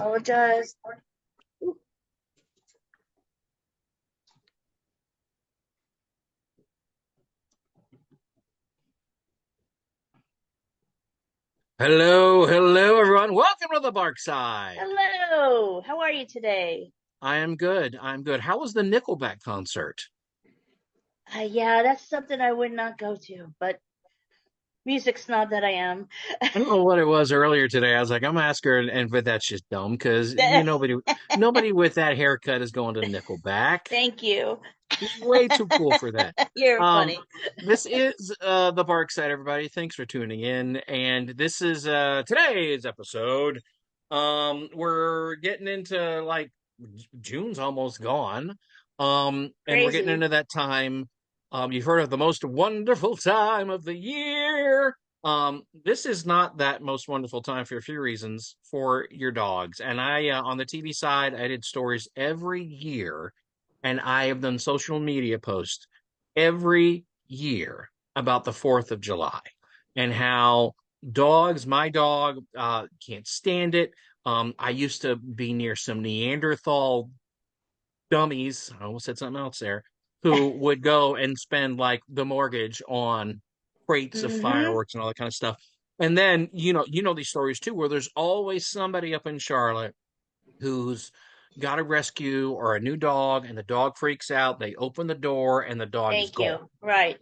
Apologize. Hello, everyone. Welcome to the Bark Side. Hello. How are you today? I am good. I'm good. How was the Nickelback concert? Yeah, that's something I would not go to, but music snob that I am. I don't know what it was earlier today. I was like, I'm gonna ask her, but that's just dumb because nobody with that haircut is going to Nickelback. Thank you. He's way too cool for that. You're Um, funny. this is the Bark Side, everybody. Thanks for tuning in, and this is today's episode. We're getting into like June's almost gone. And we're getting Crazy. into that time. You've heard of the most wonderful time of the year. This is not that most wonderful time for a few reasons for your dogs. And on the TV side, I did stories every year, and I have done social media posts every year about the 4th of July and how my dog, can't stand it. I used to be near some Neanderthal dummies, I almost said something else there, who would go and spend like the mortgage on crates of Mm-hmm. fireworks and all that kind of stuff. And then, you know these stories too, where there's always somebody up in Charlotte who's got a rescue or a new dog, and the dog freaks out. They open the door, and the dog is Thank gone. you. Right.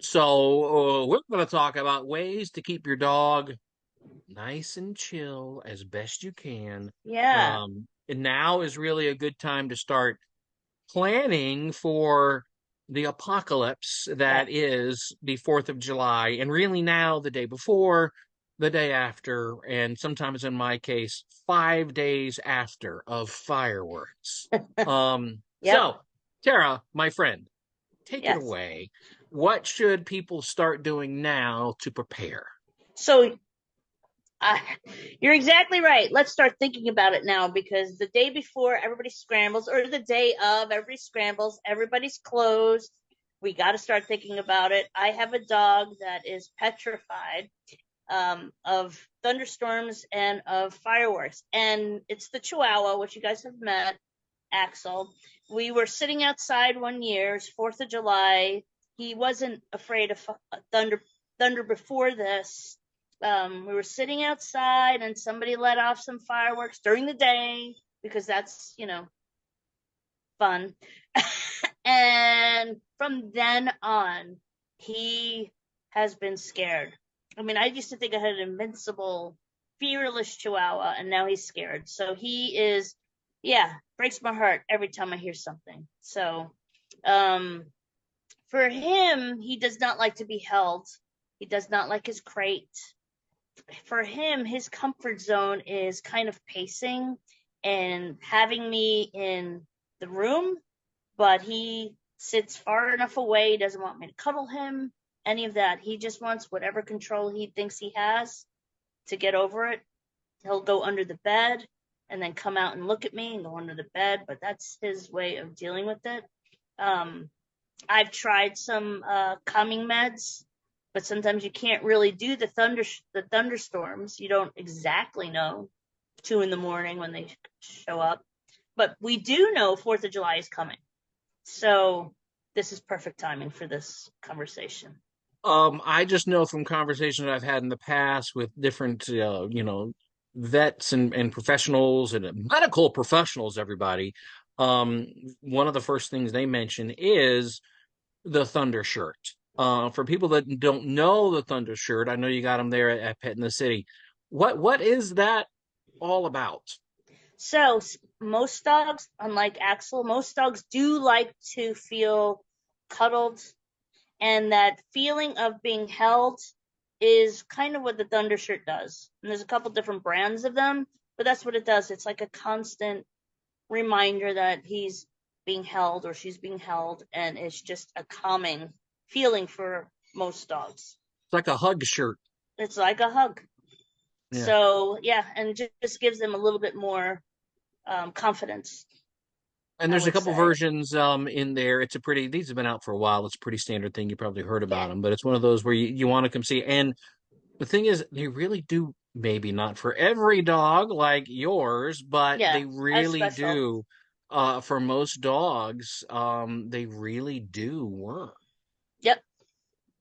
So we're going to talk about ways to keep your dog nice and chill as best you can. Yeah. And now is really a good time to start planning for the apocalypse Yes. that is the 4th of July, and really now the day before, the day after, and sometimes in my case, 5 days after of fireworks. Yep. So, Tara, my friend, take it Yes. away. What should people start doing now to prepare? So Uh, you're exactly right. Let's start thinking about it now because the day before everybody scrambles, or the day of everybody scrambles, everybody's closed. We got to start thinking about it. I have a dog that is petrified of thunderstorms and of fireworks, and it's the Chihuahua, which you guys have met, Axel. We were sitting outside one year, 4th of July. He wasn't afraid of thunder before this. We were sitting outside and somebody let off some fireworks during the day because that's, fun. And from then on, he has been scared. I mean, I used to think I had an invincible, fearless Chihuahua, and now he's scared. So he is, yeah, breaks my heart every time I hear something. So, um, for him, he does not like to be held. He does not like his crate. For him, his comfort zone is kind of pacing and having me in the room, but he sits far enough away. He doesn't want me to cuddle him, any of that. He just wants whatever control he thinks he has to get over it. He'll go under the bed and then come out and look at me and go under the bed, but that's his way of dealing with it. Um, I've tried some calming meds, but sometimes you can't really do the thunderstorms. You don't exactly know 2 in the morning when they show up, but we do know 4th of July is coming. So this is perfect timing for this conversation. I just know from conversations I've had in the past with different, vets and professionals and medical professionals, everybody. Um, One of the first things they mention is the Thunder shirt. For people that don't know the Thunder shirt, I know you got them there at Pet in the City. What is that all about? So most dogs, unlike Axel, most dogs do like to feel cuddled, and that feeling of being held is kind of what the Thunder shirt does. And there's a couple different brands of them, but that's what it does. It's like a constant reminder that he's being held or she's being held, and it's just a calming feeling for most dogs. It's like a hug shirt. It's like a hug. Yeah. So yeah, and just gives them a little bit more confidence, And I there's a would couple say. versions in there. These have been out for a while. It's a pretty standard thing. You probably heard Yeah. about them, but it's one of those where you want to come see. And the thing is, they really do maybe not for every dog like yours, but Yeah, they as really special. do. For most dogs, they really do work. Yep,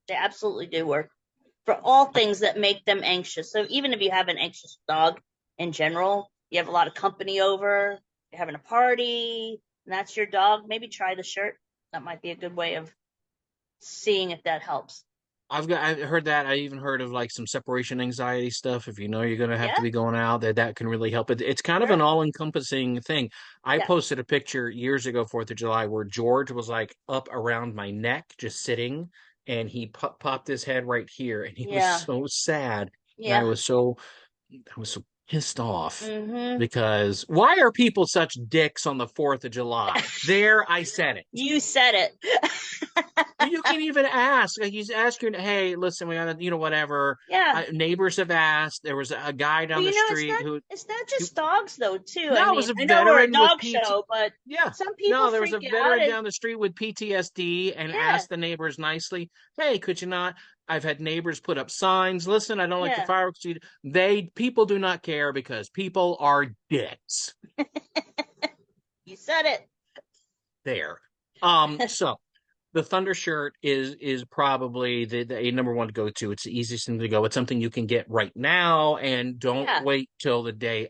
they absolutely do work for all things that make them anxious. So even if you have an anxious dog in general, you have a lot of company over, you're having a party, and that's your dog, maybe try the shirt. That might be a good way of seeing if that helps. I heard that. I even heard of like some separation anxiety stuff. If you know you're gonna have to Yeah, be going out, that can really help. It's kind of an sure. all-encompassing thing. I Yeah, posted a picture years ago, 4th of July, where George was like up around my neck, just sitting, and he popped his head right here, and he was yeah, so sad, and yeah. I was so pissed off Mm-hmm. because why are people such dicks on the 4th of July? There, I said it. You said it. You can even ask. Like, you ask your, hey, listen, we got to, whatever. Yeah. Neighbors have asked. There was a guy down Well, the you know, it's street not who, it's not who just dogs though, too. I no, it mean, was a I know we're a veteran with dog PT. show, but Yeah, some people no, there was a freak out veteran and down the street with PTSD and yeah, asked the neighbors nicely, hey, could you not? I've had neighbors put up signs. Listen, I don't like the yeah. fireworks. People do not care because people are dicks. You said it. There. So the Thunder shirt is probably the a number one to go to. It's the easiest thing to go. It's something you can get right now, and don't Yeah. wait till the day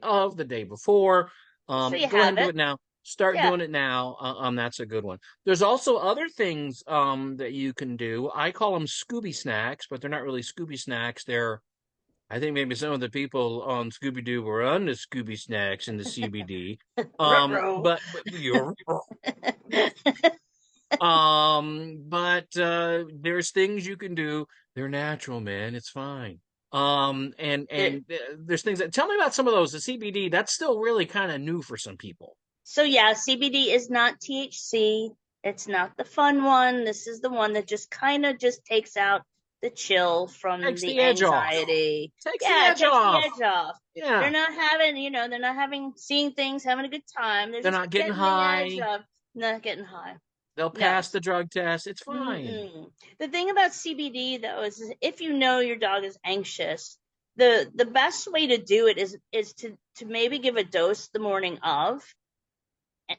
before. So you Go ahead have and do it. it now. Start Yeah. doing it now. That's a good one. There's also other things that you can do. I call them Scooby snacks, but they're not really Scooby snacks. I think maybe some of the people on Scooby Doo were on the Scooby snacks in the CBD. Ruh-roh. But you're but there's things you can do. They're natural, man. It's fine. There's things that tell me about some of those. The CBD, that's still really kind of new for some people. So yeah, CBD is not THC. It's not the fun one. This is the one that just kind of just takes out the chill from Takes the the edge off. anxiety. Takes the Yeah, it edge takes the off. edge off. They're Yeah. not having, they're not having seeing things, having a good time. They're They're just not getting getting the edge high. of not getting high. They'll No. pass the drug test. It's fine. Mm-mm. The thing about CBD though is if you know your dog is anxious, the best way to do it is to maybe give a dose the morning of,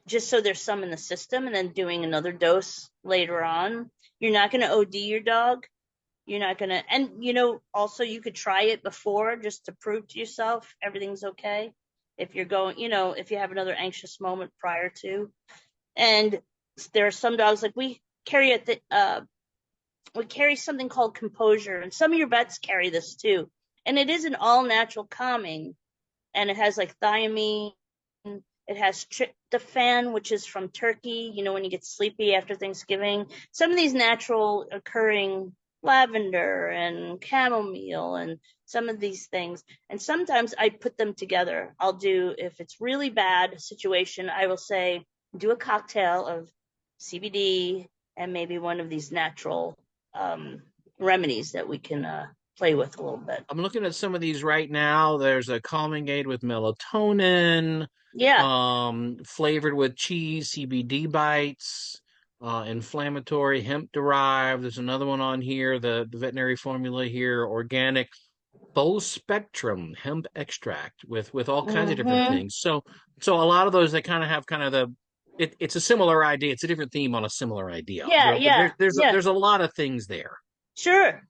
just so there's some in the system, and then doing another dose later on. You're not going to OD your dog. You're not going to, and also you could try it before just to prove to yourself everything's okay. If you're going, if you have another anxious moment prior to, and there are some dogs like we carry something called Composure, and some of your vets carry this too. And it is an all natural calming, and it has like thiamine. It has tryptophan, which is from Turkey. When you get sleepy after Thanksgiving, some of these natural occurring lavender and chamomile and some of these things. And sometimes I put them together. I'll do, if it's really bad situation, I will say, do a cocktail of CBD and maybe one of these natural remedies that we can play with a little bit. I'm looking at some of these right now. There's a calming aid with melatonin, Yeah. flavored with cheese, CBD bites, inflammatory, hemp derived. There's another one on here, the veterinary formula here, organic, full spectrum hemp extract with all kinds of different Mm-hmm. things. So a lot of those they kind of have kind of it's a similar idea. It's a different theme on a similar idea. Yeah, But yeah, yeah. there's a lot of things there. Sure.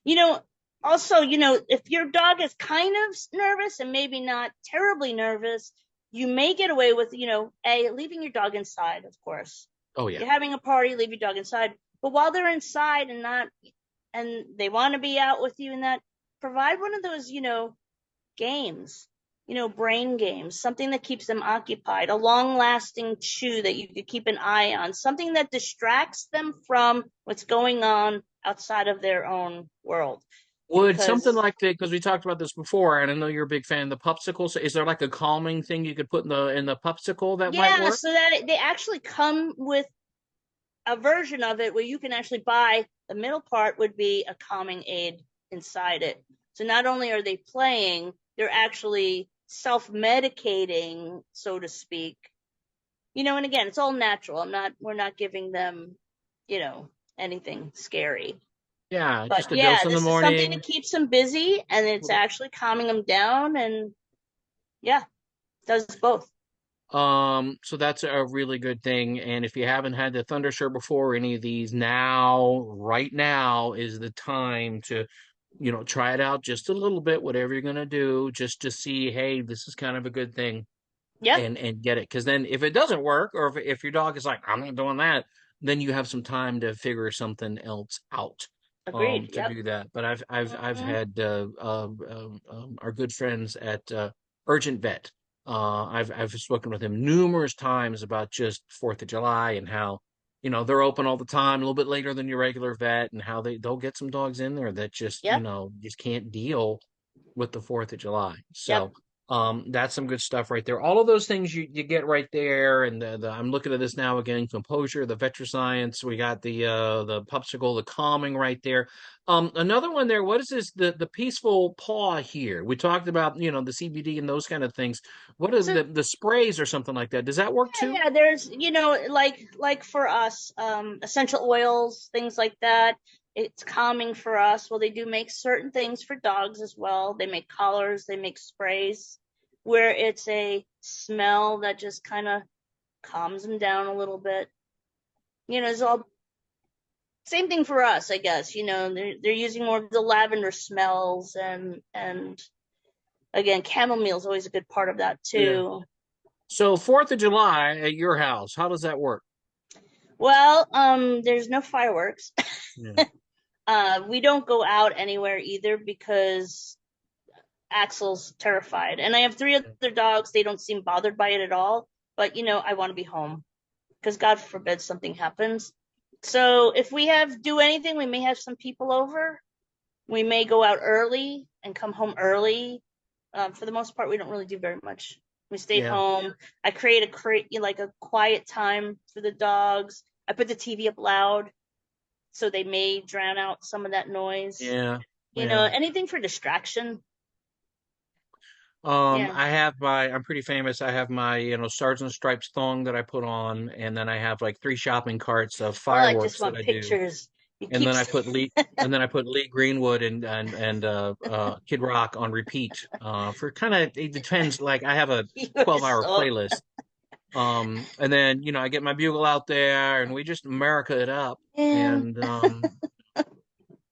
You know, Also, if your dog is kind of nervous and maybe not terribly nervous, you may get away with, leaving your dog inside, of course. Oh yeah. You're having a party, leave your dog inside. But while they're inside and they want to be out with you and that, provide one of those, games, brain games, something that keeps them occupied, a long lasting chew that you could keep an eye on, something that distracts them from what's going on outside of their own world. Would something Because, like that, because we talked about this before, and I know you're a big fan of the popsicle. So is there like a calming thing you could put in the popsicle that might yeah, work? so that they actually come with a version of it where you can actually buy the middle part would be a calming aid inside it. So not only are they playing, they're actually self-medicating, so to speak. And again, it's all natural. We're not giving them, anything scary. Yeah, But just a yeah, dose in the this is something morning. that keeps them busy and it's actually calming them down and yeah, does both. So that's a really good thing. And if you haven't had the Thundershirt before, or any of these, now, right now is the time to, try it out just a little bit, whatever you're gonna do, just to see, hey, this is kind of a good thing, Yep, and get it. Because then if it doesn't work, or if your dog is like, I'm not doing that, then you have some time to figure something else out, agreed. to Yep. do that. But I've Hmm. had our good friends at Urgent Vet. I've spoken with him numerous times about just Fourth of July and how, they're open all the time, a little bit later than your regular vet, and how they'll get some dogs in there that just, Yep. just can't deal with the Fourth of July. Yep. So that's some good stuff right there. All of those things you get right there. And I'm looking at this now again: composure, the Vetroscience. We got the popsicle, the calming right there. Another one there. What is this? The peaceful paw here. We talked about, the CBD and those kind of things. What is So the sprays or something like that? Does that work too? yeah, there's like for us, essential oils, things like that. It's calming for us. Well, they do make certain things for dogs as well. They make collars, they make sprays where it's a smell that just kind of calms them down a little bit. It's all same thing for us, I guess. They're using more of the lavender smells and again, chamomile is always a good part of that Yeah. too. So Fourth of July at your house, how does that work? Well, there's no fireworks. Yeah. We don't go out anywhere either because Axel's terrified. And I have three other dogs. They don't seem bothered by it at all. But, I want to be home because God forbid something happens. So if we do anything, we may have some people over. We may go out early and come home early. For the most part, we don't really do very much. We stayed Yeah. home. I create like a quiet time for the dogs. I put the TV up loud so they may drown out some of that noise. Yeah. Yeah. Anything for distraction. Yeah. I'm pretty famous. I have my, Sergeant Stripes thong that I put on, and then I have like three shopping carts of Oh, I just fireworks that want I do. pictures. You And keep then I put Lee Greenwood and Kid Rock on repeat. For kind of, it depends. Like I have a you're 12-hour so playlist. And then, I get my bugle out there and we just America it up. yeah.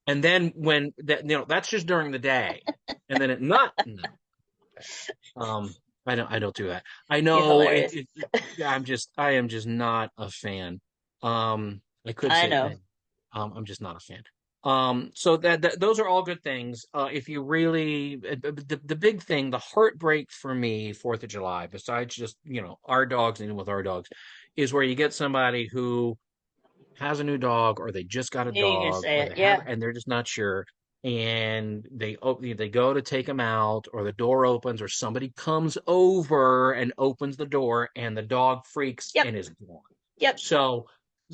And then when that, that's just during the day. And then at not, no. Um, I don't do that. I You're know hilarious. yeah, I am just not a fan. I could I say, know. I'm just not a fan. So that those are all good things. If you really, the big thing, the heartbreak for me, Fourth of July, besides just, our dogs and with our dogs, is where you get somebody who has a new dog, or they just got a Knew you were gonna dog, say or it. Yeah. and they're just not sure, and they go to take them out, or the door opens, or somebody comes over and opens the door, and the dog freaks Yep. and is gone. Yep. So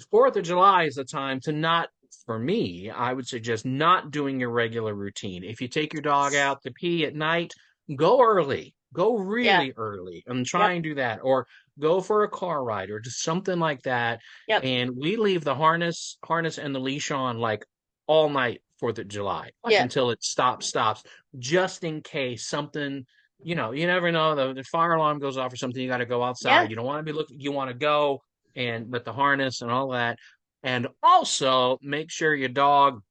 Fourth of July is the time to not. For me, I would suggest not doing your regular routine. If you take your dog out to pee at night, go early. Go Yeah. really early and try Yep. and do that. Or go for a car ride or just something like that, Yep. and we leave the harness and the leash on like all night Fourth of July, like Yeah. until it stops, just in case something. You never know. The fire alarm goes off or something. You got to go Yeah. outside. You don't want to be looking. You want to go and with the harness and all that, and also make sure your dog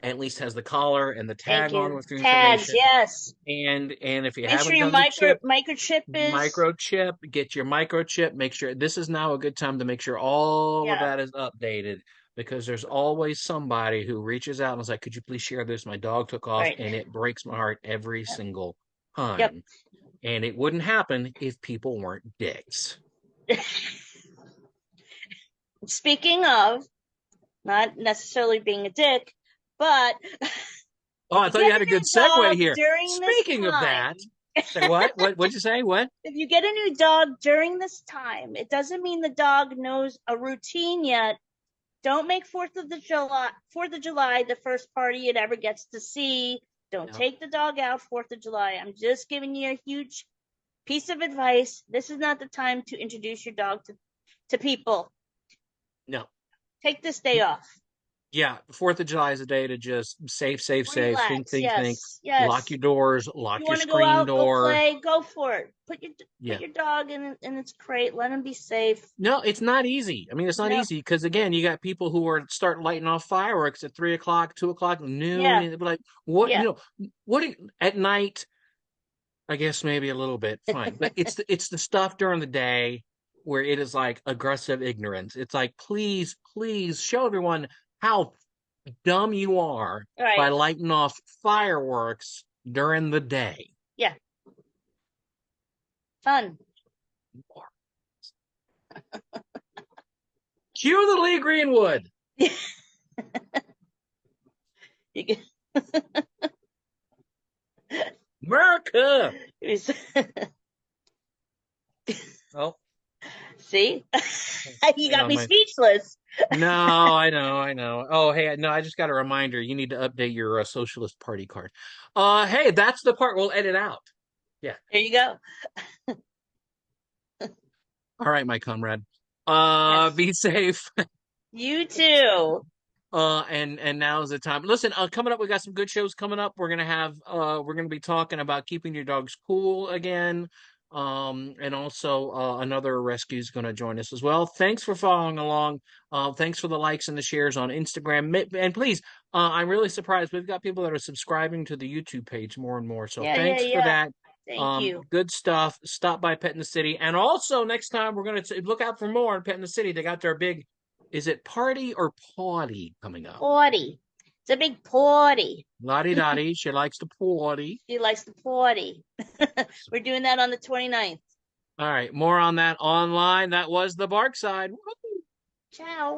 at least has the collar and the Thank tag on you. with the Tags. information. Yes. And if you Make sure haven't your done the chip, microchip is. get your microchip, make sure this is now a good time to make sure all of Yeah. that is updated, because there's always somebody who reaches out and is like, could you please share this? My dog took off, Right. and it breaks my heart every single Yep. time. And it wouldn't happen if people weren't dicks. Speaking of not necessarily being a dick, but Oh, if I you thought you get had a a good new segue dog here. during this Speaking of time, that, say what? What'd you say? What? if you get a new dog during this time, it doesn't mean the dog knows a routine yet. Don't make Fourth of July the first party it ever gets to see. Don't No, take the dog out Fourth of July. I'm just giving you a huge piece of advice. This is not the time to introduce your dog to people. no. Take this day off. Yeah, 4th of July is a day to just safe, safe, safe. Think, Relax. think, think. Yes. Lock Yes. your doors, You lock your want to go screen out, go door. play, go for it. Put Yeah. your dog in its crate. Let him be safe. No, it's not easy. I mean, it's not No. easy because again, you got people who are start lighting off fireworks at 3 o'clock, 2 o'clock, noon, Yeah. and they're like, what, Yeah. at night? I guess maybe a little bit, fine. But it's the stuff during the day where it is like aggressive ignorance. It's like, please, please show everyone how dumb you are All by right. lighting off fireworks during the day. Yeah. Fun. Cue the Lee Greenwood. You can- America. Oh, See, you hang got on, me my speechless. no, I know. Oh, hey, no, I just got a reminder. You need to update your Socialist Party card. Hey, that's the part we'll edit out. Yeah. There you go. All right, my comrade. Yes. Be safe. You too. And now's the time. Listen, coming up, we got some good shows coming up. We're gonna be talking about keeping your dogs cool again. And also another rescue is gonna join us as well. Thanks for following along. Thanks for the likes and the shares on Instagram. And please, I'm really surprised. We've got people that are subscribing to the YouTube page more and more. So Yeah. Yeah. thanks for Yeah. that. Thank you. Good stuff. Stop by Pet in the City. And also next time we're gonna look out for more on Pet in the City. They got their big, is it party or party coming up? Party. It's a big party. Lottie Dottie, she likes to party. She likes the party. We're doing that on the 29th. All right, more on that online. That was the Bark Side. Ciao.